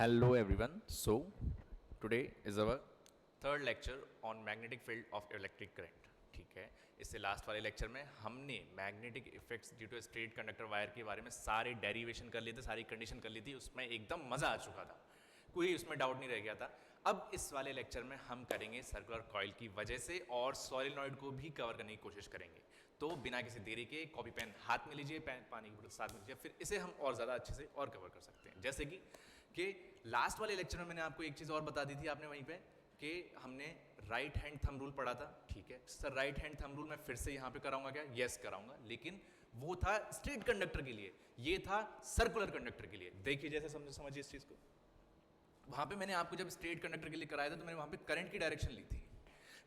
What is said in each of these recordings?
Hello everyone. So today is our third lecture on magnetic field of electric current. ठीक है, इससे last वाले lecture में हमने magnetic effects due to straight conductor wire के बारे में सारे डेरिवेशन कर लिए थे, सारी कंडीशन कर ली थी, उसमें एकदम मज़ा आ चुका था, कोई उसमें डाउट नहीं रह गया था। अब इस वाले लेक्चर में हम करेंगे सर्कुलर कॉइल की वजह से और सॉलिनॉइड को भी कवर करने की कोशिश करेंगे। तो बिना किसी देरी के कॉपी पेन हाथ में लीजिए, पेन पानी की बोतल साथ में लीजिए, फिर इसे हम और ज़्यादा अच्छे से और कवर कर सकते हैं। जैसे कि लास्ट वाले लेक्चर में मैंने आपको एक चीज़ और बता दी थी, आपने वहीं पे कि हमने राइट हैंड थंब रूल पढ़ा था। ठीक है sir, right hand thumb rule मैं फिर से यहाँ पे कराऊंगा क्या? यस कराऊंगा, लेकिन वो था स्ट्रेट कंडक्टर के लिए, ये था सर्कुलर कंडक्टर के लिए। देखिए जैसे समझिए इस चीज़ को। वहाँ पे मैंने आपको जब स्ट्रेट कंडक्टर के लिए कराया था तो मैंने वहाँ पे करंट की डायरेक्शन ली थी।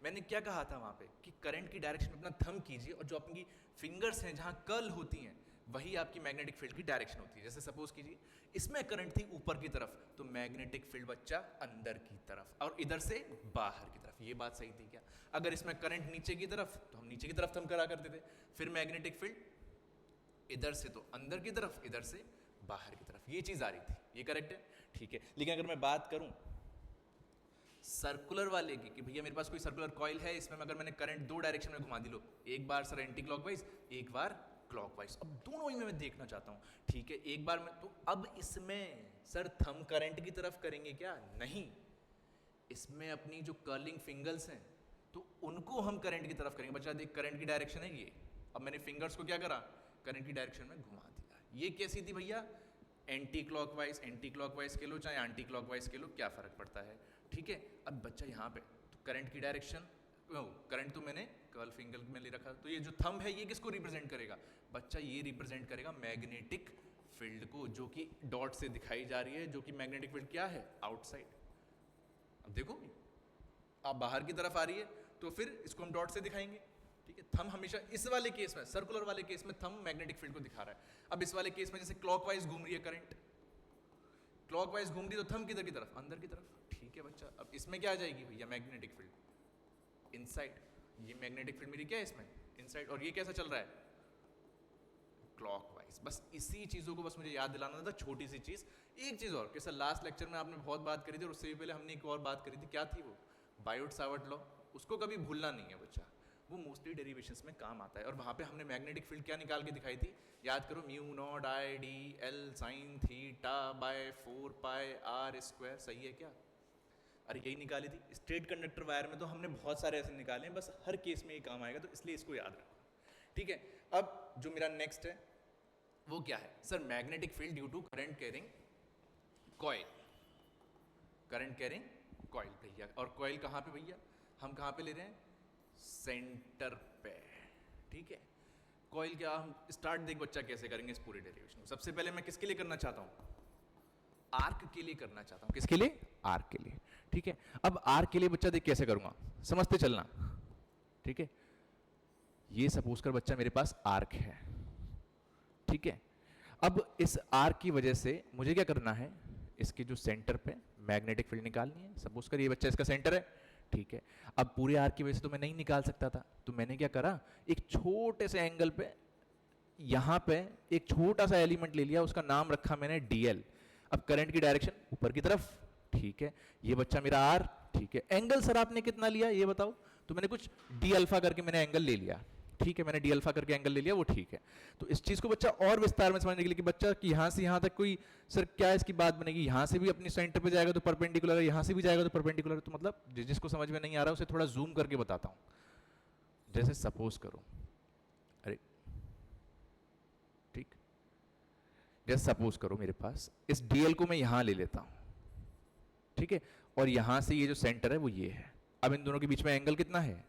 मैंने क्या कहा था वहाँ पे कि करंट की डायरेक्शन में अपना थंब कीजिए और जो आपकी फिंगर्स हैं जहाँ कर्ल होती हैं वही आपकी मैग्नेटिक फील्ड की डायरेक्शन होती है। जैसे सपोज कीजिए इसमें करंट थी ऊपर की तरफ, तो मैग्नेटिक फील्ड बच्चा अंदर की तरफ और इधर से बाहर की तरफ। ये बात सही थी क्या? अगर इसमें करंट नीचे की तरफ तो हम नीचे की तरफ थंब करा करते थे, फिर मैग्नेटिक फील्ड इधर से तो अंदर की तरफ, इधर से बाहर की तरफ, ये चीज आ रही थी। ये करेक्ट है? ठीक है। लेकिन अगर मैं बात करूं सर्कुलर वाले की कि भैया मेरे पास कोई सर्कुलर कॉइल है, इसमें अगर मैंने करंट दो डायरेक्शन में घुमा दी, लो एक बार सर एंटी क्लॉकवाइज, एक बार क्लॉकवाइज, अब दोनों ही में मैं देखना चाहता हूं। ठीक है, एक बार में तो अब इसमें सर थंब करंट की तरफ करेंगे क्या? नहीं, इसमें अपनी जो कर्लिंग फिंगर्स हैं तो उनको हम करंट की तरफ करेंगे। बच्चा देख, करंट की डायरेक्शन है ये, अब मैंने फिंगर्स को क्या करा? करंट की डायरेक्शन में घुमा दिया। ये कैसी थी भैया? एंटी क्लॉकवाइज के लो चाहे एंटी क्लॉकवाइज के लो, क्या फर्क पड़ता है? ठीक है। अब बच्चा यहाँ पे तो करंट की डायरेक्शन, करंट तो मैंने कर्ल फिंगर में ले रखा, तो ये जो थंब है ये किसको रिप्रेजेंट करेगा? बच्चा ये रिप्रेजेंट करेगा मैग्नेटिक फील्ड को, जो कि डॉट से दिखाई जा रही है, जो कि मैग्नेटिक फील्ड क्या है? आउटसाइड। अब देखो आप बाहर की तरफ आ रही है तो फिर इसको हम डॉट से दिखाएंगे। ठीक है, थंब हमेशा इस वाले केस में, सर्कुलर वाले केस में थंब मैग्नेटिक फील्ड को दिखा रहा है। अब इस वाले केस में जैसे क्लॉकवाइज घूम रही है करंट, क्लॉकवाइज घूम रही है तो थंब किधर की तरफ? अंदर की तरफ। ठीक है बच्चा, अब इसमें क्या आ जाएगी भैया? Magnetic field inside. ये मैग्नेटिक फील्ड मेरी क्या है इसमें? इनसाइड। और ये कैसा चल रहा है? क्लॉकवाइज। बस इसी चीज़ों को बस मुझे याद दिलाना था, छोटी सी चीज़। एक चीज़ और कि सर लास्ट लेक्चर में आपने बहुत बात करी थी और उससे भी पहले हमने एक और बात करी थी, क्या थी वो? Biot Savart law. उसको कभी भूलना नहीं है बच्चा, वो मोस्टली डेरिवेशंस में काम आता है। और वहाँ पे हमने मैग्नेटिक फील्ड क्या निकाल के दिखाई थी? याद करो, mu naught I D L sine theta by 4 pi R square. सही है क्या? अरे यही निकाली थी। स्ट्रेट कंडक्टर वायर में तो हमने बहुत सारे ऐसे निकाले हैं, बस हर केस में ये काम आएगा, तो इसलिए इसको याद रखो। ठीक है। अब जो मेरा नेक्स्ट है वो क्या है? Sir magnetic field due to current carrying coil. Current carrying coil भैया, और कॉइल कहाँ पे भैया? हम कहाँ पे ले रहे हैं? सेंटर पे। ठीक है। कॉइल क्या, हम स्टार्ट देख बच्चा कैसे करेंगे इस पूरे डेरिवेशन को। सबसे पहले मैं किसके लिए करना चाहता हूँ? आर्क के लिए करना चाहता हूँ। किसके लिए? आर्क के लिए। ठीक है। अब आर्क के लिए बच्चा देख कैसे करूंगा, समझते चलना। ठीक है, ये सपोज कर बच्चा मेरे पास आर्क है। ठीक है, अब इस आर्क की वजह से मुझे क्या करना है? इसके जो सेंटर पे मैग्नेटिक फील्ड निकालनी है। सपोज कर ये बच्चा इसका सेंटर है। ठीक है, अब पूरे आर्क की वजह से तो मैं नहीं निकाल सकता था, तो मैंने क्या करा? एक छोटे से एंगल पे यहां पे एक छोटा सा एलिमेंट ले लिया, उसका नाम रखा मैंने डीएल। अब करंट की डायरेक्शन ऊपर की तरफ। ठीक है, ये बच्चा मेरा आर। ठीक है, एंगल सर आपने कितना लिया ये बताओ? तो मैंने कुछ डी अल्फा करके मैंने एंगल ले लिया। ठीक है, मैंने डी अल्फा करके एंगल ले लिया, वो ठीक है। तो इस चीज को बच्चा और विस्तार में समझने के लिए कि बच्चा कि यहां से यहां तक कोई सर क्या इसकी बात बनेगी? यहां से भी अपनी सेंटर पे जाएगा तो परपेंडिकुलर है, यहां से भी जाएगा तो परपेंडिकुलर है। तो मतलब जिसको समझ में नहीं आ रहा उसे थोड़ा जूम करके बताता हूं। जैसे सपोज करो, अरे ठीक, जैसे सपोज करो मेरे पास इस डीएल को मैं यहां ले लेता हूं। ठीक है, और यहां से ये जो सेंटर है वो ये है। अब इन दोनों के बीच में एंगल कितना है?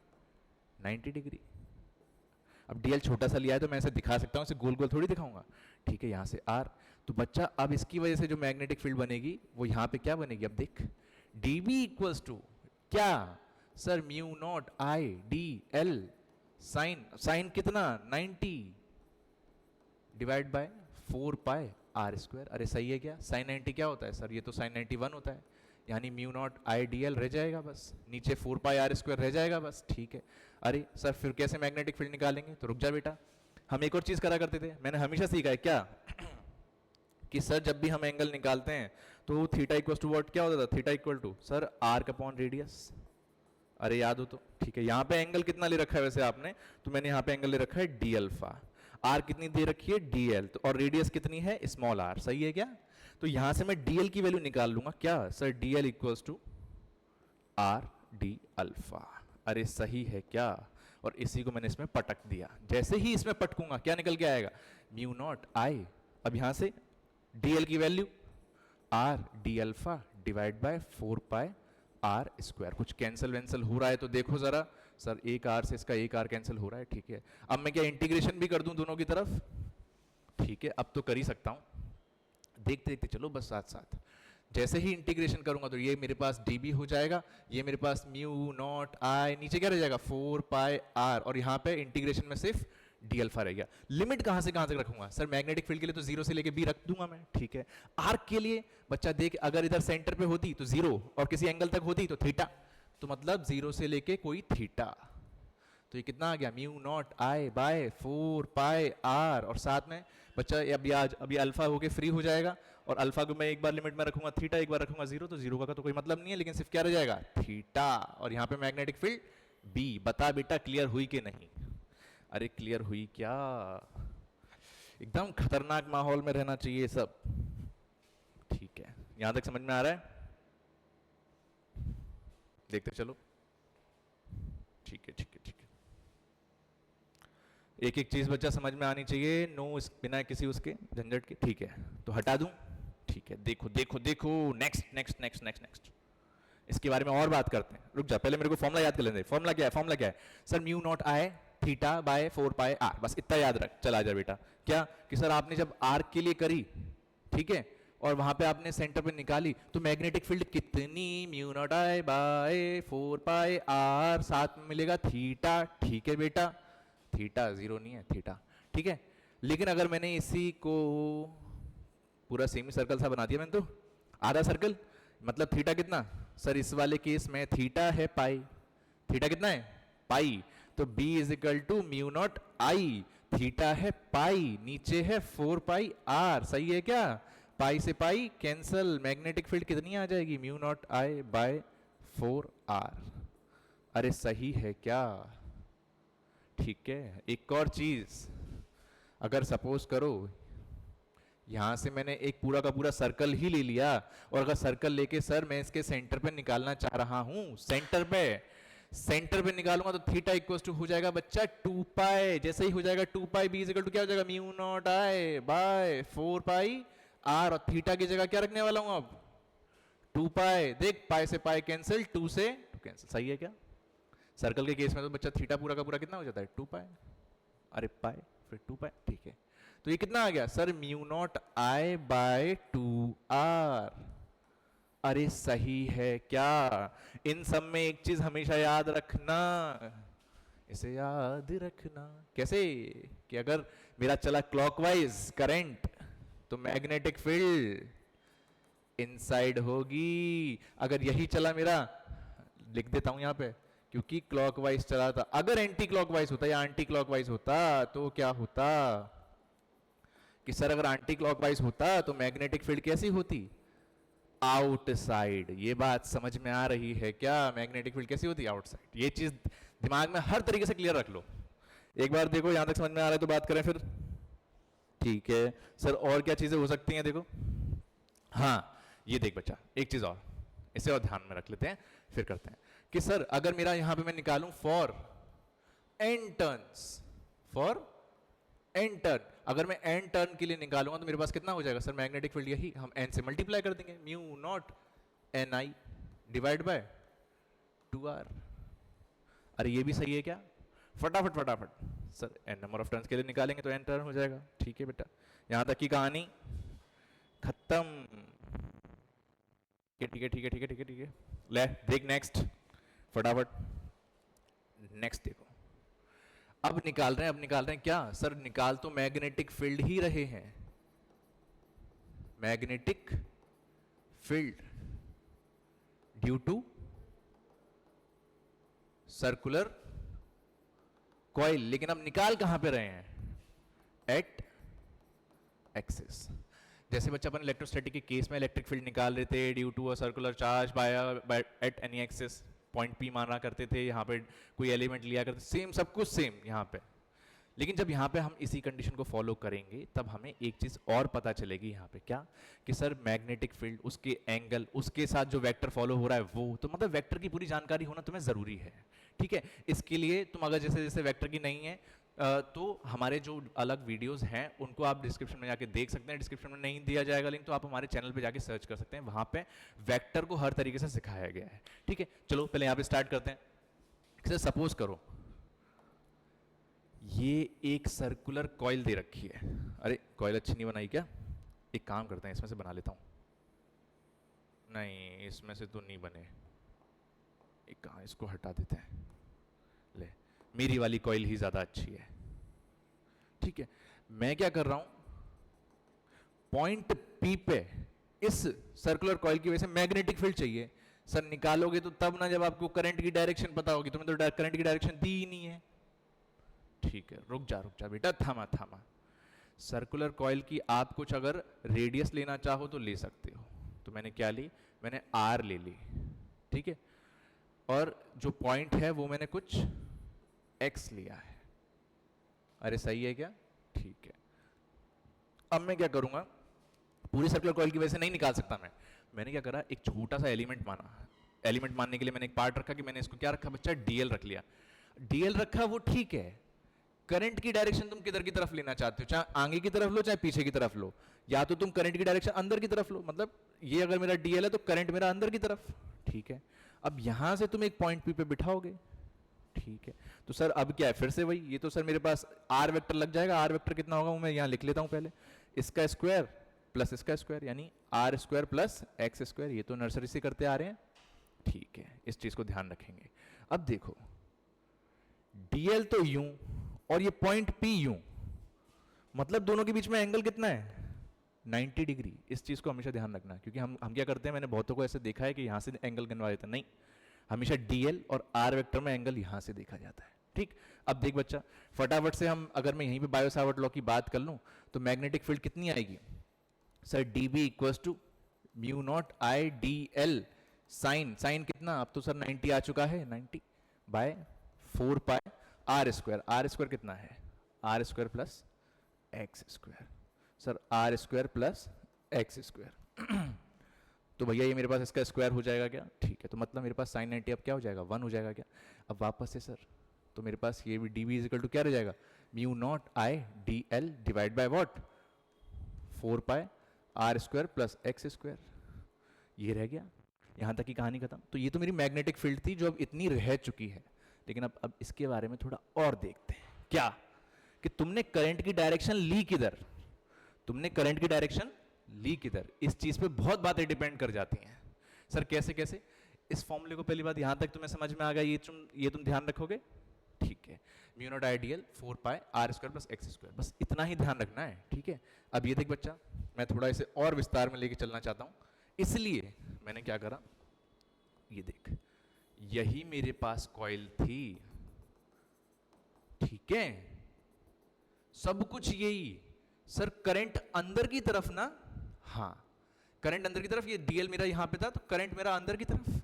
90 डिग्री। अब डीएल छोटा सा लिया है तो मैं इसे दिखा सकता हूं, इसे गोल गोल थोड़ी दिखाऊंगा। ठीक है, यहां से आर। तो बच्चा अब इसकी वजह से जो मैग्नेटिक फील्ड बनेगी वो यहां पे क्या बनेगी? अब देख, डीबी इक्वल्स टू क्या sir? Mu naught I D L sine, sine कितना? 90 divide by 4 pi R square. अरे सही है क्या? साइन 90 क्या होता है सर? ये तो साइन 91 होता है, यानी mu naught I D L रह जाएगा बस, नीचे 4 पाई आर स्क्वायर रह जाएगा बस। ठीक है। अरे सर फिर कैसे मैग्नेटिक फील्ड निकालेंगे? तो रुक जा बेटा, हम एक और चीज करा करते थे, मैंने हमेशा सीखा है क्या कि सर जब भी हम एंगल निकालते हैं तो थीटा इक्वल टू व्हाट क्या होता था, theta equal to sir arc upon radius. अरे याद हो तो ठीक है। यहाँ पे एंगल कितना ले रखा है वैसे आपने, तो मैंने यहाँ पे एंगल ले रखा है डी अल्फा, आर कितनी दे रखी है डी एल, तो और रेडियस कितनी है स्मॉल आर, सही है क्या। तो यहाँ से मैं डी एल की वैल्यू निकाल लूंगा क्या sir, D L equals to R D alpha. अरे सही है क्या, और इसी को मैंने इसमें पटक दिया। जैसे ही इसमें पटकूंगा क्या निकल के आएगा, म्यू नॉट आई, अब यहाँ से डी एल की value R D alpha divide by 4 pi R square. कुछ कैंसिल वैंसल हो रहा है तो देखो जरा, सर एक आर से इसका एक आर कैंसिल हो रहा है, ठीक है। अब मैं क्या इंटीग्रेशन भी कर दूं दोनों की तरफ, ठीक है, अब तो कर ही सकता हूं, देखते देखते चलो बस साथ साथ। जैसे ही इंटीग्रेशन करूंगा तो ये मेरे पास dB हो जाएगा, ये मेरे पास म्यू नॉट आई, नीचे क्या रह जाएगा 4 पाई आर, और यहाँ पे इंटीग्रेशन में सिर्फ डी अल्फा रह गया। लिमिट कहां से कहां तक रखूंगा सर, मैग्नेटिक फील्ड के लिए तो 0 से लेके b रख दूंगा मैं, ठीक है। आर्क के लिए बच्चा देख, अगर इधर सेंटर पे होती तो 0 और किसी एंगल तक होती तो थीटा, तो मतलब 0 से लेके कोई थीटा, तो ये कितना आ गया mu naught I by 4 pi R, और साथ में बच्चा अभी अल्फा होके फ्री हो जाएगा, और अल्फा को मैं एक बार लिमिट में रखूंगा थीटा, एक बार रखूंगा 0, तो 0 का तो कोई मतलब नहीं है, लेकिन सिर्फ क्या रह जाएगा थीटा, और यहाँ पे मैग्नेटिक फील्ड बी। बता बेटा क्लियर हुई कि नहीं, अरे क्लियर हुई क्या, एकदम खतरनाक माहौल में रहना चाहिए सब, ठीक है। यहां तक समझ में आ रहा है, देखते चलो, ठीक है ठीक है ठीक है। एक एक चीज बच्चा समझ में आनी चाहिए, नो बिना किसी उसके झंझट के, ठीक है। तो हटा दूं, ठीक है, देखो देखो देखो, next next next next next, इसके बारे में और बात करते हैं। रुक जा, पहले मेरे को फॉर्मूला याद कर लेने दे। फॉर्मूला क्या है, फॉर्मूला क्या है sir, mu naught I theta by 4 pi R, बस इतना याद रख, चला जा बेटा। क्या कि सर आपने जब आर्क के लिए करी, ठीक है, और वहां पे आपने सेंटर पे निकाली, तो मैग्नेटिक फील्ड कितनी, mu naught I by 4 pi R, साथ में मिलेगा थीटा, ठीक है बेटा, थीटा 0 नहीं है थीटा, ठीक है। लेकिन अगर मैंने इसी को पूरा सेमी सर्कल सा बना दिया मैंने, तो आधा सर्कल, मतलब थीटा कितना सर, इस वाले केस में थीटा है पाई, थीटा कितना है पाई, तो b is equal to mu naught I, theta है पाई, नीचे है 4 पाई आर, सही है क्या, पाई से पाई कैंसल, मैग्नेटिक फील्ड कितनी आ जाएगी mu naught I by 4 R. अरे सही है क्या, ठीक है। एक और चीज, अगर सपोज करो यहां से मैंने एक पूरा का पूरा सर्कल ही ले लिया, और अगर सर्कल लेके सर मैं इसके सेंटर पे निकालना चाह रहा हूं, सेंटर पे निकालूंगा तो थीटा इक्वल टू हो जाएगा बच्चा 2 पाई, जैसे ही हो जाएगा 2 पाई बी इक्वल टू क्या हो जाएगा mu naught I by 4 pi R, और थीटा की जगह क्या रखने वाला हूं अब 2 पाई, देख पाई से पाई कैंसिल, 2 से 2 कैंसिल, सही है क्या। सर्कल के केस में तो बच्चा थीटा पूरा का पूरा कितना हो जाता है 2 पाई, अरे पाई फिर 2 पाई, ठीक है। तो ये कितना आ गया sir, mu naught I by 2 R. अरे सही है क्या। इन सब में एक चीज हमेशा याद रखना, इसे याद रखना कैसे, कि अगर मेरा चला क्लॉकवाइज करंट तो मैग्नेटिक फील्ड इनसाइड होगी, अगर यही चला मेरा, लिख देता हूं यहां पे, क्योंकि क्लॉकवाइज चला था, अगर एंटी क्लॉकवाइज होता या एंटी क्लॉकवाइज होता तो क्या होता कि सर अगर एंटी क्लॉकवाइज होता तो मैग्नेटिक फील्ड कैसी होती, आउटसाइड। ये बात समझ में आ रही है क्या, मैग्नेटिक फील्ड कैसी होती, आउटसाइड। ये चीज दिमाग में हर तरीके से क्लियर रख लो। एक बार देखो यहां तक समझ में आ रहा है तो बात करें फिर, ठीक है सर। और क्या चीजें हो सकती हैं देखो, हाँ ये देख बच्चा एक चीज और, इसे और ध्यान में रख लेते हैं फिर करते हैं कि सर अगर मेरा यहां पे मैं निकालूं for N turns, for N turn, अगर मैं एन टर्न के लिए निकालूंगा तो मेरे पास कितना हो जाएगा सर, मैग्नेटिक फील्ड यही हम एन से मल्टीप्लाई कर देंगे, mu naught N I divide by 2 R. अरे ये भी सही है क्या, फटाफट फटाफट sir N number of turns के लिए निकालेंगे तो एन टर्न हो जाएगा, ठीक है बेटा। यहां तक की कहानी खत्म, ठीक है ठीक है ठीक है ठीक है ठीक है। ले देख नेक्स्ट, फटाफट नेक्स्ट देखो। अब निकाल रहे हैं क्या सर, निकाल तो मैग्नेटिक फील्ड ही रहे हैं, magnetic field due to circular coil, लेकिन अब निकाल कहां पे रहे हैं, एट एक्सिस। जैसे बच्चा अपन इलेक्ट्रोस्टैटिक के केस में इलेक्ट्रिक फील्ड निकाल रहे थे due to a circular charge by at any axis, point P माना करते थे, यहाँ पे कोई एलिमेंट लिया करते, सेम सब कुछ सेम यहाँ पे। लेकिन जब यहाँ पे हम इसी कंडीशन को फॉलो करेंगे तब हमें एक चीज और पता चलेगी यहाँ पे, क्या कि सर मैग्नेटिक फील्ड, उसके एंगल, उसके साथ जो वेक्टर फॉलो हो रहा है वो, तो मतलब वेक्टर की पूरी जानकारी होना तुम्हें जरूरी है। ठीक है, इसके लिए तुम अगर जैसे जैसे वेक्टर की नहीं है तो हमारे जो अलग वीडियोस हैं उनको आप डिस्क्रिप्शन में जाके देख सकते हैं, डिस्क्रिप्शन में नहीं दिया जाएगा लिंक तो आप हमारे चैनल पे जाके सर्च कर सकते हैं, वहां पे वेक्टर को हर तरीके से सिखाया गया है। ठीक है, चलो पहले यहाँ पे स्टार्ट करते हैं। सपोज करो ये एक सर्कुलर कॉइल दे रखी है, अरे कॉइल अच्छी नहीं बनाई क्या, एक काम करते हैं इसमें से बना लेता हूं, नहीं इसमें से तो नहीं बने, एक कहाँ इसको हटा देते हैं, ले मेरी वाली कॉइल ही ज्यादा अच्छी है। ठीक है, मैं क्या कर रहा हूं, पॉइंट पी पे इस सर्कुलर कॉइल की वजह से मैग्नेटिक फील्ड चाहिए। सर निकालोगे तो तब ना जब आपको करंट की डायरेक्शन पता होगी, तुम्हें तो करंट की डायरेक्शन दी ही नहीं है। ठीक है, रुक जा बेटा, थामा थामा। सर्कुलर कॉइल की आप कुछ अगर रेडियस लेना चाहो तो ले सकते हो, तो मैंने क्या ली, मैंने आर ले ली। ठीक है, और जो पॉइंट है वो मैंने कुछ एक्स लिया है। अरे सही है क्या, ठीक है। अब मैं क्या करूंगा, पूरी सर्कुलर कॉइल की वजह से नहीं निकाल सकता मैंने क्या करा, एक छोटा सा एलिमेंट माना, एलिमेंट मानने के लिए मैंने एक पार्ट रखा कि मैंने इसको क्या रखा बच्चा, डीएल रख लिया। डीएल रखा वो ठीक है, करंट की डायरेक्शन तुम किधर की तरफ लेना चाहते हो, चाहे आगे की तरफ लो चाहे पीछे की तरफ लो, या तो तुम करंट की डायरेक्शन अंदर की तरफ लो, मतलब ये अगर मेरा डीएल है तो करंट मेरा अंदर की तरफ। ठीक है, अब यहां से तुम एक पॉइंट पी पे बिठाओगे। ठीक है, तो सर अब क्या है, फिर से वही, ये तो सर मेरे पास आर वेक्टर लग जाएगा। आर वेक्टर कितना होगा वो मैं यहाँ लिख लेता हूँ पहले, इसका स्क्वायर प्लस इसका स्क्वायर, यानी R square plus X square, ये तो नर्सरी से करते आ रहे हैं। ठीक है, इस चीज को ध्यान रखेंगे। अब देखो डीएल तो यूं और ये पॉइंट पी यूं, मतलब दोनों के बीच में एंगल कितना है, 90 डिग्री। इस चीज को हमेशा ध्यान रखना, क्योंकि हम क्या करते हैं, मैंने बहुतों को ऐसे देखा है कि यहां से एंगल गिनवा देते हैं, नहीं, हमेशा डीएल और आर वेक्टर में एंगल यहां से देखा जाता है। ठीक, अब देख बच्चा, फटाफट से हम, अगर मैं यहीं पे बायो सावर्ट लॉ की बात कर लूं तो मैग्नेटिक फील्ड कितनी आएगी sir, DB equals to mu naught I D L sine कितना, अब तो सर 90 आ चुका है, 90 बाय 4 पाई आर स्क्वायर कितना है, R square plus X square. Sir R square plus X square तो भैया ये मेरे पास इसका स्क्वायर हो जाएगा क्या, ठीक है, तो मतलब मेरे पास साइन 90 अब क्या हो जाएगा, 1 हो जाएगा क्या। अब वापस से सर, तो मेरे पास ये भी D B is equal to क्या रह जाएगा, mu naught I D L divide by what, 4 pi R square plus X square, ये रह गया। यहां तक की कहानी खत्म। तो ये तो मेरी मैग्नेटिक फील्ड थी जो अब इतनी रह चुकी है, लेकिन अब इसके बारे में थोड़ा और देखते हैं, क्या कि तुमने करंट की डायरेक्शन ली किधर, तुमने करंट की डायरेक्शन ली किधर, इस चीज पे बहुत बातें डिपेंड कर जाती हैं। सर कैसे कैसे, इस फॉर्मूले को पहली बात यहां तक तुम्हें समझ में आ गया, ये तुम ध्यान रखोगे, ठीक है, mu naught I D L 4 pi R square plus X square, बस इतना ही ध्यान रखना है। ठीक है, अब ये देख बच्चा, मैं थोड़ा इसे और विस्तार में लेके चलना चाहता हूं, इसलिए मैंने क्या करा, ये देख, यही मेरे पास कॉइल थी, ठीक है, सब कुछ यही। सर करंट अंदर की तरफ ना, हाँ करंट अंदर की तरफ, ये डीएल मेरा यहां पे था तो करंट मेरा अंदर की तरफ।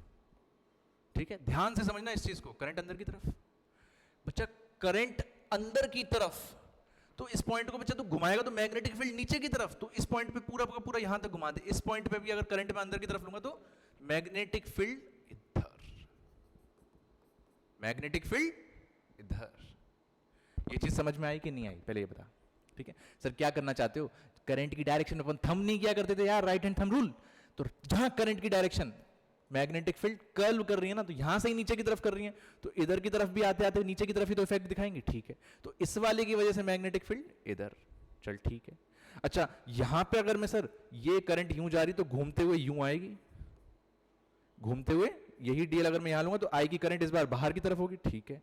ठीक है, ध्यान से समझना इस चीज को, करंट अंदर की तरफ बच्चा, करंट अंदर की तरफ, तो इस पॉइंट को बच्चा तू घुमाएगा तो मैग्नेटिक फील्ड नीचे की तरफ, तो इस पॉइंट पे पूरा का पूरा यहां तक घुमा दे, इस पॉइंट पे भी अगर करंट में अंदर की तरफ लूंगा तो मैग्नेटिक फील्ड इधर, मैग्नेटिक फील्ड इधर। ये चीज समझ में आई कि नहीं आई, पहले ये बता। ठीक है सर, क्या करना चाहते हो, करंट की डायरेक्शन अपन थंब नहीं किया करते थे यार, राइट हैंड थंब रूल, तो जहां करंट की डायरेक्शन मैग्नेटिक फील्ड कर्व कर रही है ना, तो यहां से ही नीचे की तरफ कर रही है, तो इधर की तरफ भी आते आते नीचे की तरफ ही तो इफेक्ट दिखाएंगे। ठीक है, तो इस वाले की वजह से मैग्नेटिक फील्ड इधर, चल ठीक है। अच्छा यहां पे अगर मैं सर ये करंट यूं जा रही तो घूमते हुए यूं आएगी, घूमते हुए यही डीएल अगर मैं यहां लूंगा तो आई की करंट इस बार बाहर की तरफ होगी। ठीक है,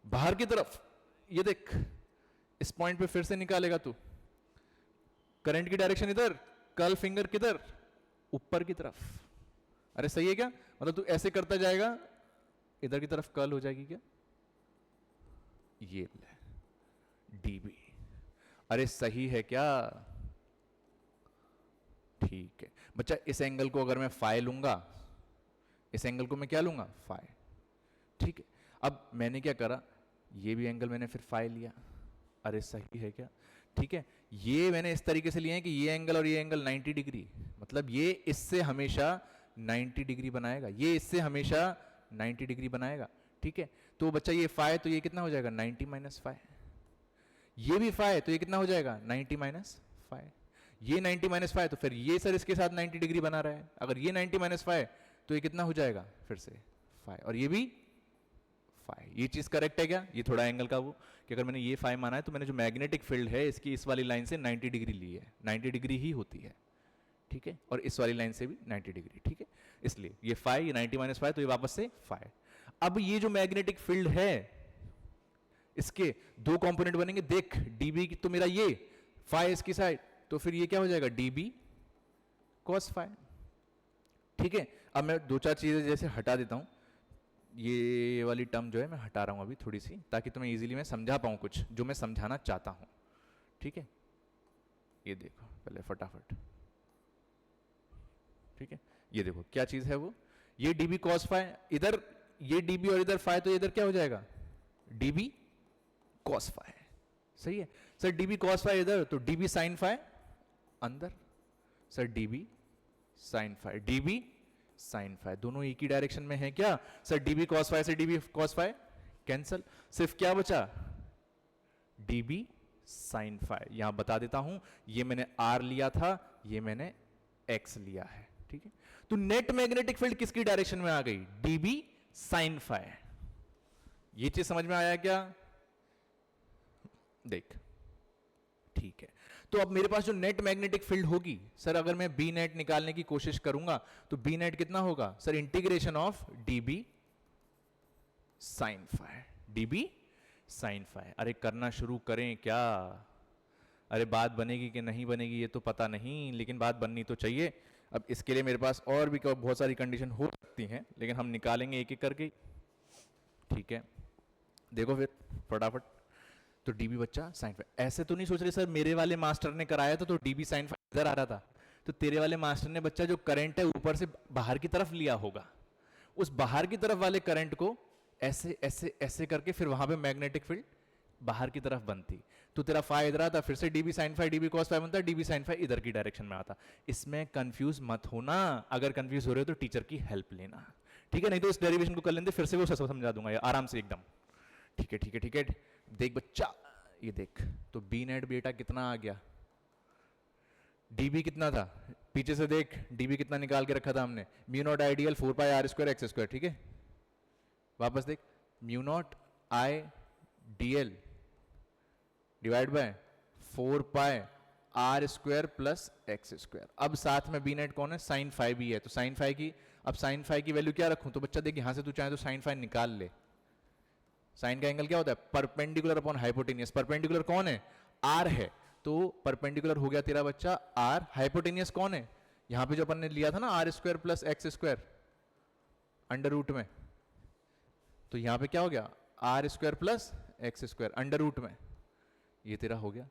बाहर की तरफ, ये देख इस पॉइंट पे फिर से निकालेगा तू, करंट की डायरेक्शन इधर, कर्ल फिंगर किधर, ऊपर की तरफ। अरे सही है क्या, मतलब तू ऐसे करता जाएगा, इधर की तरफ कर्ल हो जाएगी क्या, ये डीबी। अरे सही है क्या, ठीक है बच्चा, इस एंगल को अगर मैं फाई लूंगा, इस एंगल को मैं क्या लूंगा, फाई। ठीक है, अब मैंने क्या करा, ये भी एंगल मैंने फिर फाई लिया। अरे सही है क्या? ठीक है, ये मैंने इस तरीके से लिए हैं कि ये एंगल और ये एंगल 90 डिग्री, मतलब ये इससे हमेशा 90 डिग्री बनाएगा, ये इससे हमेशा 90 डिग्री बनाएगा। ठीक है, तो बच्चा ये फाई, तो ये कितना हो जाएगा 90 माइनस फाई, ये भी फाई, तो ये कितना हो जाएगा 90 माइनस फाई, ये 90 माइनस फाई, तो फिर ये सर इसके साथ 90 डिग्री बना रहा है। अगर ये 90 माइनस फाई तो ये कितना हो जाएगा फिर से फाई, और ये भी फाई। ये चीज करेक्ट है क्या? ये थोड़ा एंगल का वो कि अगर मैंने ये फाई माना है तो मैंने जो मैग्नेटिक फील्ड है इसकी इस वाली लाइन से 90 डिग्री ली है, 90 डिग्री ही होती है। ठीक है, और इस वाली लाइन से भी 90 डिग्री। ठीक है, इसलिए ये फाई, ये 90 माइनस फाई, तो ये वापस से फाई। अब ये जो मैग्नेटिक फील्ड है इसके दो कंपोनेंट बनेंगे, देख डीबी तो मेरा ये फाई इसकी साइड, तो फिर ये क्या हो जाएगा डीबी कॉस फाई। ठीक है, अब मैं दो चार चीजें जैसे हटा देता हूं, ये वाली टर्म जो है मैं हटा रहा हूं अभी थोड़ी सी, ताकि तुम्हें इजीली मैं समझा पाऊं कुछ जो मैं समझाना चाहता हूं। ठीक है, ये देखो पहले फटाफट। ठीक है, ये देखो क्या चीज है वो, ये डीबी कॉस फाई, इधर ये डीबी और इधर फाई, तो इधर क्या हो जाएगा डीबी कॉस फाई। सही है सर, डीबी कॉस फाई इधर, तो डीबी साइन फाई अंदर, sir DB sine phi, DB sine phi, दोनों एक ही डायरेक्शन में है क्या सर? डीबी कॉस फाई से डीबी कॉस फाई कैंसल, सिर्फ क्या बचा डीबी साइन फाई। यहां बता देता हूं, ये मैंने आर लिया था, ये मैंने एक्स लिया है। ठीक है, तो नेट मैग्नेटिक फील्ड किसकी डायरेक्शन में आ गई, डीबी साइन फाई। ये चीज समझ में आया क्या? देख ठीक है, तो अब मेरे पास जो नेट मैग्नेटिक फील्ड होगी सर, अगर मैं बी नेट निकालने की कोशिश करूंगा तो बी नेट कितना होगा sir, integration of DB sine phi, DB sine phi. अरे करना शुरू करें क्या? अरे बात बनेगी कि नहीं बनेगी ये तो पता नहीं, लेकिन बात बननी तो चाहिए। अब इसके लिए मेरे पास और भी बहुत सारी कंडीशन हो सकती हैं, लेकिन हम निकालेंगे एक एक करके। ठीक है, देखो फिर फटाफट, तो डीबी बच्चा साइन फाई। ऐसे तो नहीं सोच रहे सर मेरे वाले मास्टर ने कराया था तो डीबी साइन फाई इधर आ रहा था, तो तेरे वाले मास्टर ने बच्चा जो करंट है ऊपर से बाहर की तरफ लिया होगा, उस बाहर की तरफ वाले करंट को ऐसे ऐसे ऐसे करके फिर वहां पे मैग्नेटिक फील्ड बाहर की तरफ बनती, तो तेरा फाई इधर आता, फिर से DB sine phi DB cos phi बनता, डीबी साइन फाई इधर की डायरेक्शन में आता। इसमें कंफ्यूज मत होना, अगर कंफ्यूज हो रहे हो तो टीचर की हेल्प लेना। ठीक है, नहीं तो इस डेरिवेशन को कर लेंगे, फिर से वो समझा दूंगा आराम से एकदम। ठीक है ठीक है ठीक है, देख बच्चा ये देख, तो बी नेट बेटा कितना आ गया, डीबी कितना था पीछे से देख, डीबी कितना निकाल के रखा था हमने, mu naught I D L 4 pi R square X square. ठीक है, वापस देख, mu naught I DL divide by 4 pi R square plus X square. अब साथ में बी नेट कौन है, साइन फाई भी है, तो साइन फाई की, अब साइन फाई की वैल्यू क्या रखूं, तो बच्चा देख यहां से तू चाहे तो साइन फाई निकाल ले। साइन का एंगल क्या होता है, परपेंडिकुलर अपॉन हाइपोटेनियस। परपेंडिकुलर कौन है, आर है, तो परपेंडिकुलर हो गया तेरा बच्चा आर। हाइपोटेनियस कौन है, यहां पे जो अपन ने लिया था ना R square plus X square under root में, तो यहां पे क्या हो गया R square plus X square under root में, ये तेरा हो गया।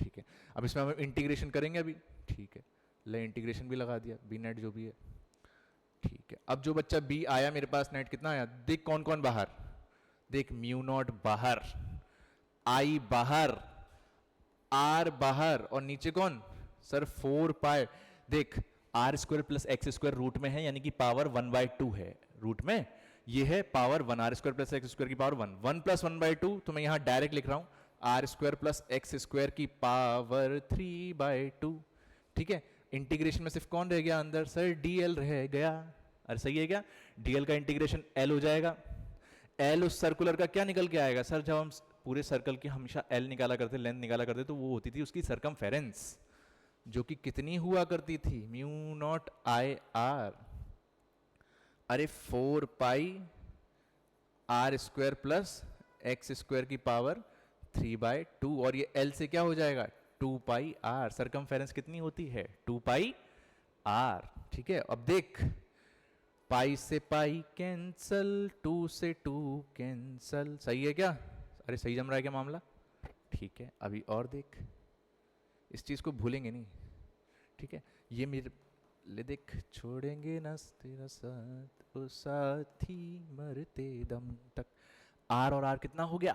ठीक है, अब इसमें हम इंटीग्रेशन करेंगे अभी। ठीक है, ले इंटीग्रेशन भी लगा दिया, बी नेट जो भी है। ठीक है, अब जो बच्चा बी आया मेरे पास नेट कितना आया, देख कौन कौन बाहर, देख म्यू नॉट बाहर, आई बाहर, आर बाहर, और नीचे कौन सर 4 पाई। देख R square plus X square root में है, यानी कि पावर 1/2 है रूट में, ये है power 1, R square plus X square की पावर 1, 1 प्लस 1/2, तो मैं यहां डायरेक्ट लिख रहा हूं R square plus X square की पावर 3/2। ठीक है, इंटीग्रेशन में सिर्फ कौन रह गया अंदर सर, डीएल रह गया। अरे सही है क्या, डीएल का इंटीग्रेशन एल हो जाएगा, एल उस सर्कुलर का क्या निकल के आएगा सर, जब हम पूरे सर्कल की हमेशा एल निकाला करते, लेंथ निकाला करते, तो वो होती थी उसकी सरकमफेरेंस, जो कि कितनी हुआ करती थी, म्यू नॉट आई आर, अरे 4 pi R square plus X square की पावर 3/2, और ये एल से क्या हो जाएगा 2 पाई आर। सरकमफेरेंस कितनी होती है 2 पाई आर। ठीक है, अब देख पाई से पाई कैंसल, 2 से 2 कैंसल, सही है क्या, अरे सही जम रहा है क्या मामला। ठीक है, अभी और देख, इस चीज को भूलेंगे नहीं। ठीक है, ये मेरे ले देख छोड़ेंगे ना तेरा साथ ओ साथी मरते दम तक। आर और आर कितना हो गया,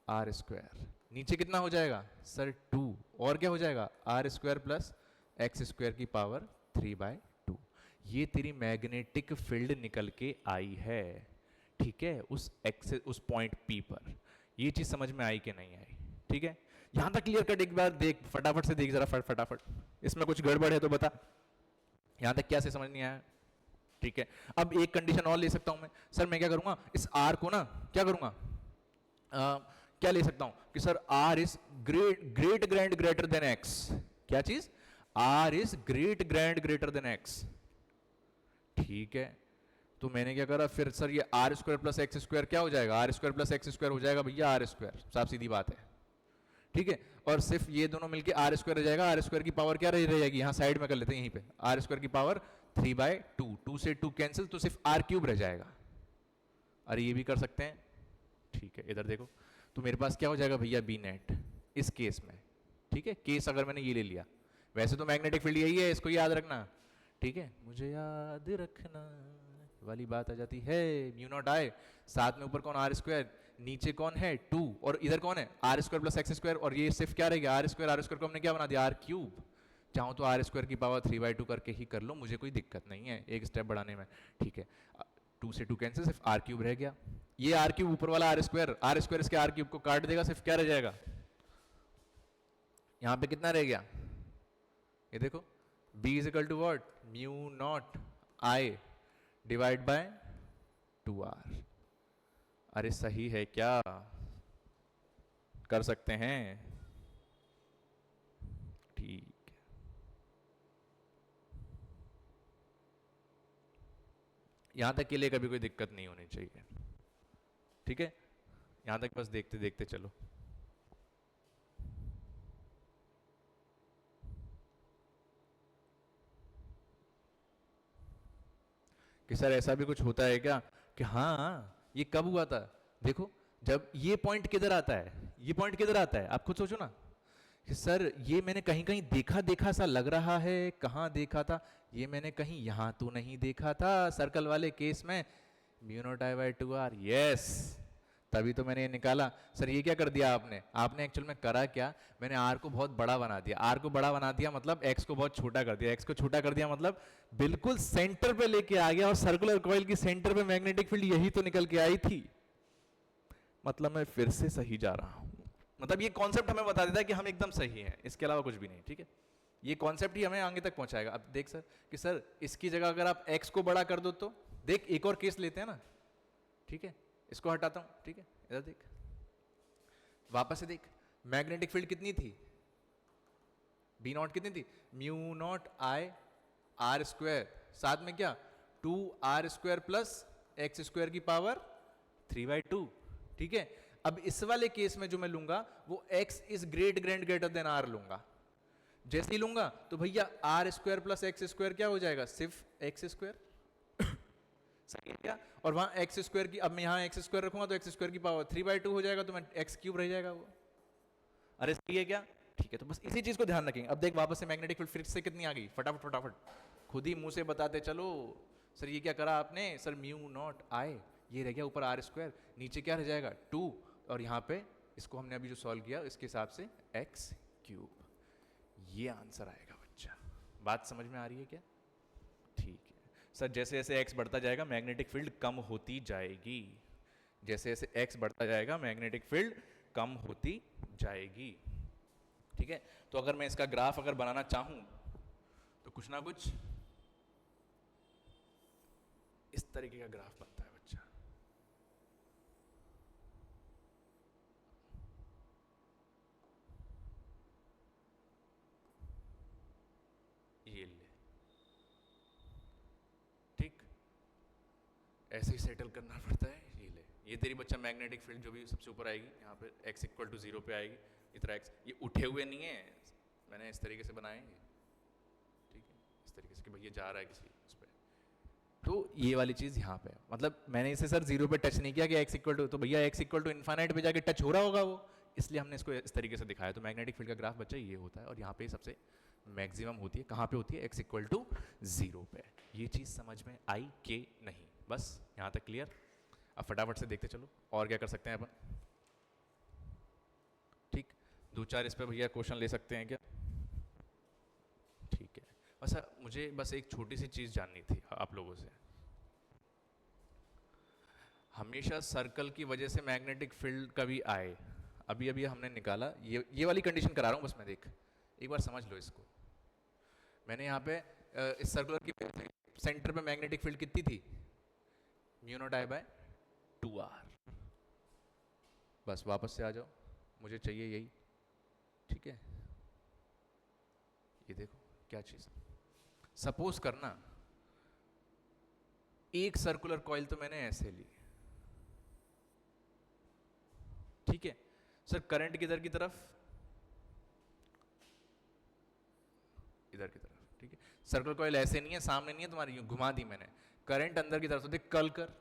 आर स्क्वायर, नीचे कितना हो जाएगा सर 2, और क्या हो जाएगा R square plus X square की पावर 3/2। ये तेरी मैग्नेटिक फील्ड निकल के आई है, ठीक है, उस एक्सेस उस पॉइंट पी पर। ये चीज समझ में आई कि नहीं आई, ठीक है, यहां तक क्लियर कट। एक बार देख फटाफट से देख जरा फटाफट, इसमें कुछ गड़बड़ है तो बता, यहां तक क्या से समझ नहीं आया, ठीक है। अब एक कंडीशन और ले सकता हूं मैं, सर मैं क्या करूंगा इस आर को ना क्या करूंगा, क्या ले सकता हूं कि sir R is great grand greater than X. क्या चीज, R is great grand greater than X, ठीक है। तो मैंने क्या करा फिर, सर ये R square plus X square क्या हो जाएगा, R square plus X square हो जाएगा भैया आर स्क्वायर, साफ सीधी बात है, ठीक है। और सिर्फ ये दोनों मिलके आर स्क्वायर रह जाएगा, आर स्क्वायर की पावर क्या रह जाएगी, यहाँ साइड में कर लेते हैं यहीं पे, आर स्क्वायर की पावर 3/2, 2 से 2 कैंसिल, तो सिर्फ आर क्यूब रह जाएगा। अरे ये भी कर सकते हैं, ठीक है, इधर देखो, तो मेरे पास क्या हो जाएगा भैया बी नेट इस केस में, ठीक है। केस अगर मैंने ये ले लिया, वैसे तो मैग्नेटिक फील्ड यही है, इसको याद रखना, ठीक है, मुझे याद रखना वाली बात आ जाती है। म्यू नॉट आई, साथ में ऊपर कौन आर स्क्वायर, नीचे कौन है 2, और इधर कौन है R square plus X square, और ये सिर्फ क्या रहेगा आर स्क्वायर को हमने क्या बना दिया आर क्यूब। चाहूँ तो आर स्क्वायर की पावर 3/2 करके ही कर लो, मुझे कोई दिक्कत नहीं है एक स्टेप बढ़ाने में, ठीक है। 2 से 2 कैंसिल, सिर्फ आर क्यूब रह गया। ये आर क्यूब ऊपर वाला आर स्क्वायर इसके आर क्यूब को काट देगा, सिर्फ क्या रह जाएगा, यहाँ पे कितना रह गया, ये देखो b is equal to what mu naught I divide by 2r। अरे सही है क्या, कर सकते हैं, ठीक। यहां तक के लिए कभी कोई दिक्कत नहीं होनी चाहिए, ठीक है, यहां तक बस देखते देखते चलो। कि सर ऐसा भी कुछ होता है क्या, कि हाँ ये कब हुआ था, देखो जब ये पॉइंट किधर आता है, ये पॉइंट किधर आता है, आप खुद सोचो ना कि सर ये मैंने कहीं कहीं देखा देखा सा लग रहा है, कहाँ देखा था, ये मैंने कहीं यहाँ तो नहीं देखा था सर्कल वाले केस में, mu naught I by 2r, yes, तभी तो मैंने ये निकाला। सर ये क्या कर दिया आपने, आपने एक्चुअल में करा क्या, मैंने r को बहुत बड़ा बना दिया, r को बड़ा बना दिया मतलब x को बहुत छोटा कर दिया, x को छोटा कर दिया मतलब बिल्कुल सेंटर पे लेके आ गया, और सर्कुलर कॉइल की सेंटर पे मैग्नेटिक फील्ड यही तो निकल के आई थी, मतलब मैं फिर से सही जा रहा हूं, मतलब ये कॉन्सेप्ट हमें बता देता है कि हम एकदम सही हैं, इसके अलावा कुछ भी नहीं, ठीक है। ये कॉन्सेप्ट ही हमें आगे तक पहुंचाएगा। अब देख सर कि सर इसकी जगह अगर आप x को बड़ा कर दो तो, देख एक और केस लेते हैं ना, ठीक है, इसको हटाता हूं, ठीक है, इधर देख, वापस से देख, मैग्नेटिक फील्ड कितनी थी, बी नॉट कितनी थी, mu naught I R square, साथ में क्या 2r square plus X square की पावर 3/2, ठीक है। अब इस वाले केस में जो मैं लूंगा वो x is great grand greater than r लूंगा, जैसे ही लूंगा तो भैया R square plus X square क्या हो जाएगा, सिर्फ एक्स स्क्वायर, सही है क्या, और वहां एक्स स्क्वायर की, अब मैं यहाँ एक्स स्क्वायर रखूंगा तो एक्स स्क्वायर की पावर 3/2 हो जाएगा, तो मैं एक्स क्यूब रह जाएगा वो, अरे सही है क्या, ठीक है। तो बस इसी चीज को ध्यान रखेंगे। अब देख वापस से मैग्नेटिक फील्ड फिर से कितनी आ गई, फटाफट फटाफट खुद ही मुंह से बताते चलो, सर ये क्या करा आपने, सर म्यू नॉट आई, ये रह गया ऊपर आर स्क्वायर, नीचे क्या रह जाएगा 2, और यहाँ पे इसको हमने अभी जो सॉल्व किया इसके हिसाब से एक्स क्यूब, ये आंसर आएगा बच्चा, बात समझ में आ रही है क्या, ठीक है। सर जैसे जैसे x बढ़ता जाएगा मैग्नेटिक फील्ड कम होती जाएगी, जैसे जैसे x बढ़ता जाएगा मैग्नेटिक फील्ड कम होती जाएगी, ठीक है। तो अगर मैं इसका ग्राफ अगर बनाना चाहूं तो कुछ ना कुछ इस तरीके का ग्राफ बनता है बच्चा, ये ले, ठीक, ऐसे ही सेटल करना पड़ता है, ये ले, ये तेरी बच्चा मैग्नेटिक फील्ड जो भी सबसे ऊपर आएगी यहाँ पे x इक्वल टू 0 पे आएगी, इतना x, ये उठे हुए नहीं है, मैंने इस तरीके से बनाए हैं, ठीक है, इस तरीके से कि भैया जा रहा है किसी उस पर, तो ये वाली चीज यहाँ पे, मतलब मैंने इसे सर 0 पे टच नहीं किया कि x इक्वल टू, तो भैया x इक्वल टू इन्फाइनाइट पे जाके टच हो रहा होगा वो, इसलिए हमने इसको इस तरीके से दिखाया। तो मैग्नेटिक फील्ड का ग्राफ बच्चा ये होता है, और यहाँ पे सबसे मैक्सिमम होती है कहाँ पे होती है, x इक्वल टू 0 पे। ये चीज़ समझ में आई कि नहीं? बस यहाँ तक क्लियर। अब फटाफट से देखते चलो और क्या कर सकते हैं अपन। ठीक, 2-4 इस पे भैया क्वेश्चन ले सकते हैं क्या? ठीक है, बस मुझे बस एक छोटी सी चीज़ जाननी थी आप लोगों से। हमेशा सर्कल की वजह से मैग्नेटिक फील्ड कभी आए, अभी अभी हमने निकाला, ये वाली कंडीशन करा रहा हूँ बस मैं, देख एक बार समझ लो इसको। मैंने यहाँ पे इस सर्कुलर की सेंटर पे मैग्नेटिक फील्ड कितनी थी, mu naught I by 2r। बस वापस से आ जाओ, मुझे चाहिए यही। ठीक है, ये देखो क्या चीज़, सपोज करना एक सर्कुलर कॉइल तो मैंने ऐसे ली, ठीक है सर, करंट किधर की तरफ, इधर की तरफ। ठीक है, सर्कुलर कॉइल ऐसे नहीं है, सामने नहीं है तुम्हारी, यूं घुमा दी मैंने, करंट अंदर की तरफ, तो देख कल कर,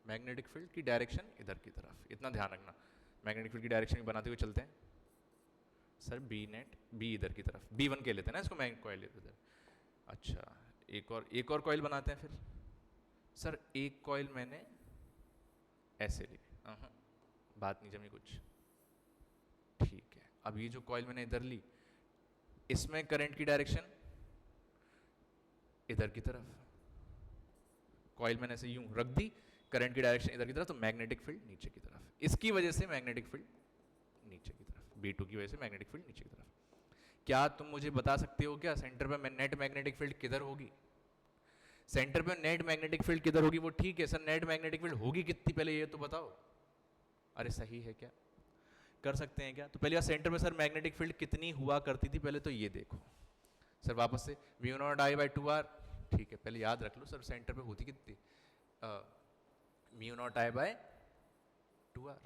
मैग्नेटिक फील्ड की डायरेक्शन इधर की तरफ। इतना ध्यान रखना, मैग्नेटिक फील्ड की डायरेक्शन बनाते हुए चलते हैं। सर बी नेट, बी इधर की तरफ, B1 के लेते हैं ना इसको, मैग्नेटिक कॉइल इधर। अच्छा, एक और कॉइल बनाते हैं फिर। सर एक कॉइल मैंने ऐसे ली, बात नहीं जमी कुछ। ठीक है, अब ये जो कॉइल मैंने इधर ली, इसमें करंट की डायरेक्शन इधर की तरफ, कॉइल मैंने ऐसे यूं रख दी, करंट की डायरेक्शन इधर की तरफ, तो मैग्नेटिक फील्ड नीचे की तरफ। इसकी वजह से मैग्नेटिक फील्ड नीचे की तरफ, B2 की वजह से मैग्नेटिक फील्ड नीचे की तरफ। क्या तुम मुझे बता सकते हो क्या सेंटर पे नेट मैग्नेटिक फील्ड किधर होगी? सेंटर पे नेट मैग्नेटिक फील्ड किधर होगी? वो ठीक है सर, नेट मैग्नेटिक फील्ड होगी कितनी पहले ये तो बताओ। अरे सही है क्या, कर सकते हैं क्या? तो पहले सेंटर में सर मैग्नेटिक फील्ड कितनी हुआ करती थी पहले तो ये देखो। सर वापस से mu naught I by 2r, ठीक है पहले याद रख लो सर सेंटर पे होती कितनी, mu naught I by 2r।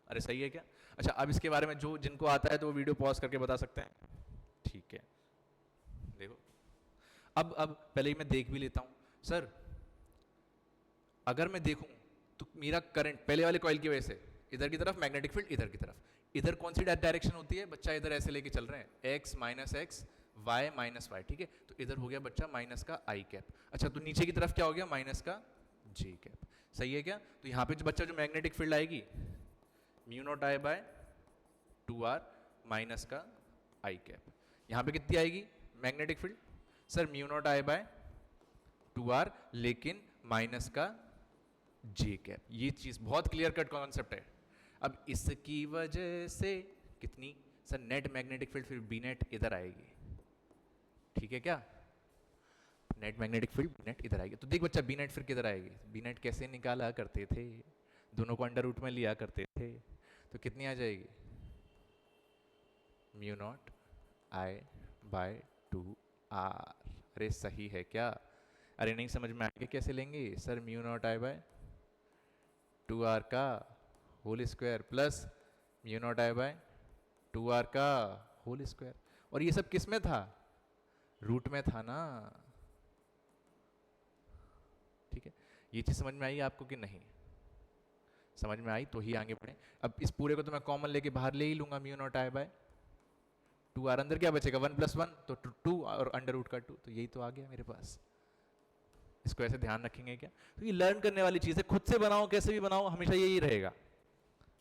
अरे सही है क्या? अच्छा, अब इसके बारे में जो जिनको आता है तो वो वीडियो पॉज करके बता सकते हैं। ठीक है, देखो अब पहले ही मैं देख भी लेता हूं। सर अगर मैं देखूं तो मेरा करंट पहले वाले कॉइल की वजह से इधर की तरफ, मैग्नेटिक फील्ड इधर की तरफ, इधर कौन सी डायरेक्शन होती है बच्चा? इधर ऐसे लेके चल रहे हैं, x minus X, Y minus Y. ठीक है, तो इधर हो गया बच्चा माइनस का आई कैप। अच्छा, तो नीचे की तरफ क्या हो गया? माइनस का जे कैप। सही है क्या? तो यहाँ पे जो बच्चा जो मैग्नेटिक फील्ड आएगी, mu naught I by 2r minus का आई कैप। यहाँ पे कितनी आएगी magnetic field? Sir mu naught I by 2r लेकिन माइनस का जे कैप। ये चीज बहुत क्लियर कट कॉन्सेप्ट है। अब इसकी वजह से कितनी सर नेट मैग्नेटिक फील्ड, फिर बी नेट इधर आएगी। ठीक है क्या? Net magnetic field B net इधर आएगी। तो देख बच्चा बी नेट फिर किधर आएगी? बी नेट कैसे निकाला करते थे, दोनों को अंडर रूट में लिया करते थे, तो कितनी आ जाएगी? Mu naught I by 2r। अरे सही है क्या? अरे नहीं समझ में आएगा कैसे लेंगे? Sir mu naught I by 2r का whole square plus mu naught I by 2r का होल स्क्वायर। और ये सब किस में था? रूट में था ना। ठीक है, ये चीज समझ में आई आपको कि नहीं? समझ में आई तो ही आगे बढ़े। अब इस पूरे को तो मैं कॉमन लेके बाहर ले ही लूंगा, mu naught I by 2r, अंदर क्या बचेगा? 1 + 1 तो 2 और अंडर रूट का 2, तो यही तो आ गया मेरे पास। इसको ऐसे ध्यान रखेंगे क्या? तो ये लर्न करने वाली चीज है, खुद से बनाओ कैसे भी बनाओ हमेशा यही रहेगा।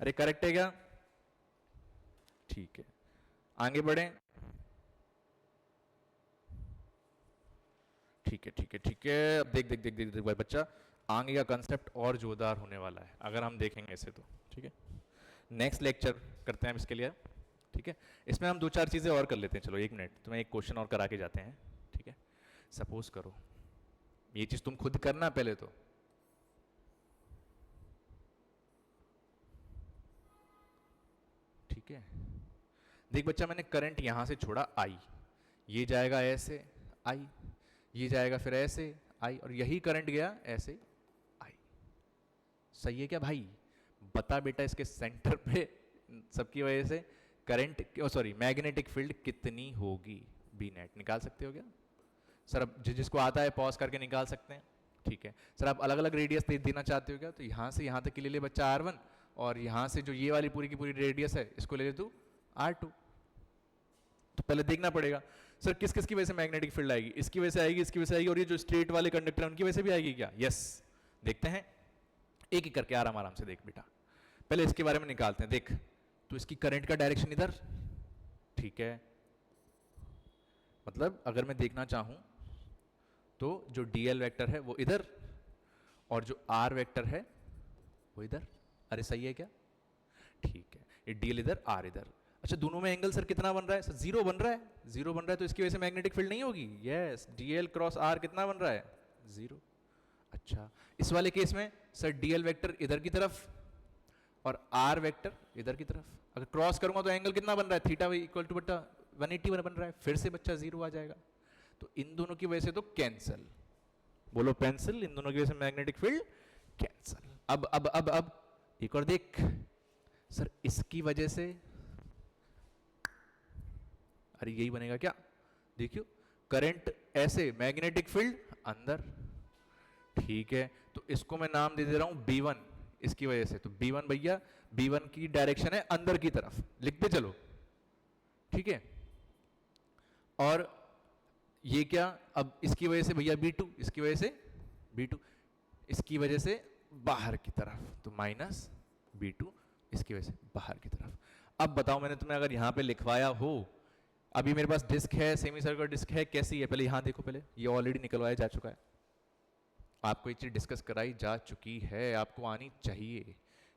अरे करेक्ट है क्या? ठीक है, आगे बढ़े। ठीक है ठीक है ठीक है, अब देख देख देख देख देख भाई बच्चा, आगे का कंसेप्ट और जोरदार होने वाला है अगर हम देखेंगे ऐसे तो। ठीक है, नेक्स्ट लेक्चर करते हैं हम इसके लिए। ठीक है, इसमें हम 2-4 चीजें और कर लेते हैं। चलो 1 मिनट, तुम्हें एक क्वेश्चन और करा के जाते हैं। ठीक है, सपोज करो ये चीज तुम खुद करना पहले तो। ठीक है, देख बच्चा मैंने करंट यहां से छोड़ा आई, ये जाएगा ऐसे आई, ये जाएगा फिर ऐसे आई, और यही करंट गया ऐसे आई। सही है क्या भाई? बता बेटा इसके सेंटर पे सबकी वजह से करंट, सॉरी मैग्नेटिक फील्ड कितनी होगी? बी नेट निकाल सकते हो क्या? सर अब जिसको आता है पॉज करके निकाल सकते हैं। ठीक है सर, आप अलग अलग रेडियस देना चाहते हो क्या? तो यहाँ से यहाँ तक के ले ले बच्चा R1, और यहाँ से जो ये वाली पूरी की पूरी रेडियस है इसको ले ले तू R2। तो पहले देखना पड़ेगा। सर किस किस की वजह से मैग्नेटिक फील्ड आएगी? इसकी वजह से आएगी, इसकी वजह से आएगी, और ये जो स्ट्रेट वाले कंडक्टर हैं उनकी वजह से भी आएगी क्या? यस। देखते हैं एक एक करके, आराम आराम से देख बेटा। पहले इसके बारे में निकालते हैं। देख, तो इसकी करंट का डायरेक्शन इधर, ठीक है, मतलब अगर मैं देखना चाहूं तो जो डीएल वेक्टर है वो इधर, और जो आर वेक्टर है वो इधर। अरे सही है क्या? ठीक है, ये डीएल इधर, आर इधर। अच्छा, दोनों में एंगल सर कितना बन रहा है? सर जीरो बन रहा है। जीरो बन रहा है तो इसकी वजह से मैग्नेटिक फील्ड नहीं होगी? यस, डीएल क्रॉस आर कितना बन रहा है? जीरो। अच्छा, इस वाले केस में सर डीएल वेक्टर इधर की तरफ और आर वेक्टर इधर की तरफ, अगर क्रॉस करूंगा तो एंगल कितना बन रहा है? थीटा इक्वल टू बट्टा 180 बन रहा है। फिर से बच्चा जीरो आ जाएगा। तो इन दोनों की वजह से तो कैंसल, बोलो पेंसिल, इन दोनों की वजह से मैग्नेटिक फील्ड कैंसल। अब एक और देख, सर इसकी वजह से, अरे यही बनेगा क्या? देखियो, करंट ऐसे, मैग्नेटिक फील्ड अंदर, ठीक है, तो इसको मैं नाम दे दे रहा हूं B1 इसकी वजह से। तो B1 भैया, B1 की डायरेक्शन है अंदर की तरफ, लिखते चलो, ठीक है। और ये क्या, अब इसकी वजह से भैया B2, इसकी वजह से B2, इसकी वजह से बाहर की तरफ, तो माइनस B2 इसकी वजह से बाहर की तरफ। अब बताओ, मैंने तुम्हें अगर यहां पे लिखवाया हो, अभी मेरे पास डिस्क है, सेमी सर्कुलर डिस्क है, कैसी है? पहले यहां देखो, पहले ये ऑलरेडी निकलवाया जा चुका है, आपको ये चीज डिस्कस कराई जा चुकी है, आपको आनी चाहिए।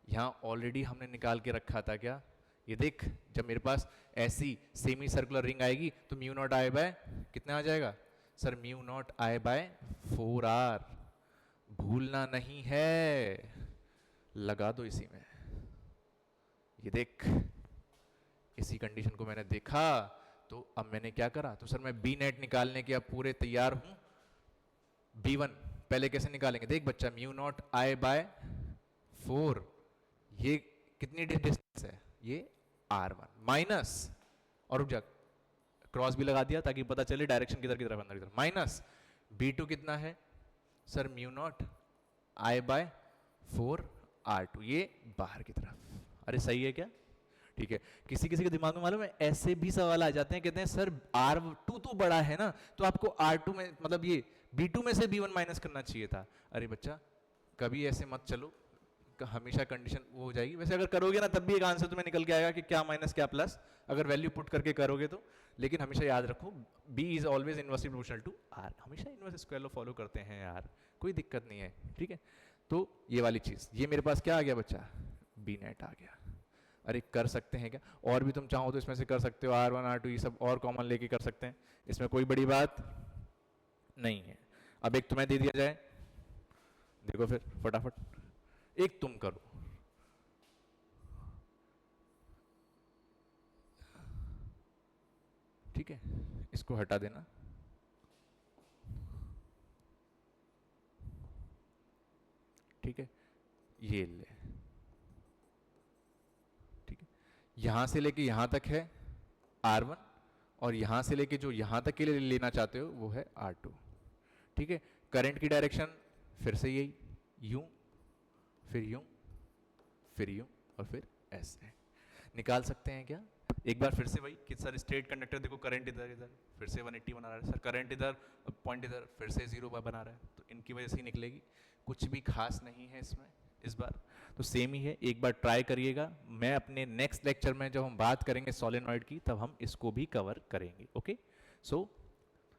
यहां ऑलरेडी हमने निकाल के रखा था क्या? ये देख, जब मेरे पास ऐसी सेमी सर्कुलर रिंग आएगी तो म्यू नॉट आई बाय कितना आ जाएगा? Sir mu naught I bye 4r, भूलना नहीं है, लगा दो इसी में। ये देख, इसी कंडीशन को मैंने देखा, तो अब मैंने क्या करा, तो सर मैं बी नेट निकालने के अब पूरे तैयार हूं। B1 पहले कैसे निकालेंगे? देख बच्चा, म्यू नॉट आई बाय 4, ये कितनी डिस्टेंस है? ये R1 माइनस, और रुक जा, क्रॉस भी लगा दिया ताकि पता चले डायरेक्शन किधर की तरफ, अंदर की तरफ, माइनस B2 कितना है? Sir mu naught I bye 4R2, ये बाहर की तरफ। अरे सही है क्या? ठीक है। किसी किसी के दिमाग में मालूम है ऐसे भी सवाल आ जाते हैं, कहते हैं सर R2 तो बड़ा है ना, तो आपको R2 में, मतलब ये B2 में से B1 माइनस करना चाहिए था। अरे बच्चा, कभी ऐसे मत चलो, हमेशा कंडीशन वो हो जाएगी। वैसे अगर करोगे ना तब भी एक आंसर तुम्हें निकल के आएगा कि क्या माइनस क्या प्लस, अगर वैल्यू पुट करके करोगे तो। लेकिन हमेशा याद रखो, B is always inversely proportional to R, हमेशा इनवर्स स्क्वायर लॉ फॉलो करते हैं यार, कोई दिक्कत नहीं है, ठीक है। तो ये वाली चीज, ये मेरे पास क्या आ गया बच्चा? B नेट आ गया। अरे कर सकते हैं क्या? और भी तुम चाहो तो इसमें से कर सकते हो, R1 R2 ये सब और कॉमन लेके कर सकते हैं, इसमें कोई बड़ी बात नहीं है। अब एक तुम्हें दे दिया जाए, देखो फिर फटाफट, एक तुम करो, ठीक है, इसको हटा देना, ठीक है, ये ले, ठीक है, यहां से लेके यहां तक है R1, और यहां से लेके जो यहां तक के लिए लेना चाहते हो वो है R2, ठीक है। करंट की डायरेक्शन फिर से यही, यूं, फिर यूं, फिर यूं, और फिर ऐसे निकाल सकते हैं क्या? एक बार फिर से वही कि सर स्ट्रेट कंडक्टर देखो, करंट इधर इधर, फिर से 180 बना रहा है, सर करंट इधर, पॉइंट इधर, फिर से 0 बना रहा है, तो इनकी वजह से ही निकलेगी, कुछ भी खास नहीं है इसमें इस बार, तो सेम ही है। एक बार ट्राई करिएगा, मैं अपने नेक्स्ट लेक्चर में जब हम बात करेंगे सोलेनॉइड की तब हम इसको भी कवर करेंगे। ओके, सो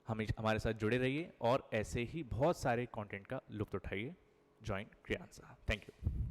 हमारे साथ जुड़े रहिए और ऐसे ही बहुत सारे कंटेंट का लुत्फ उठाइए। Join Kriyansa, thank you.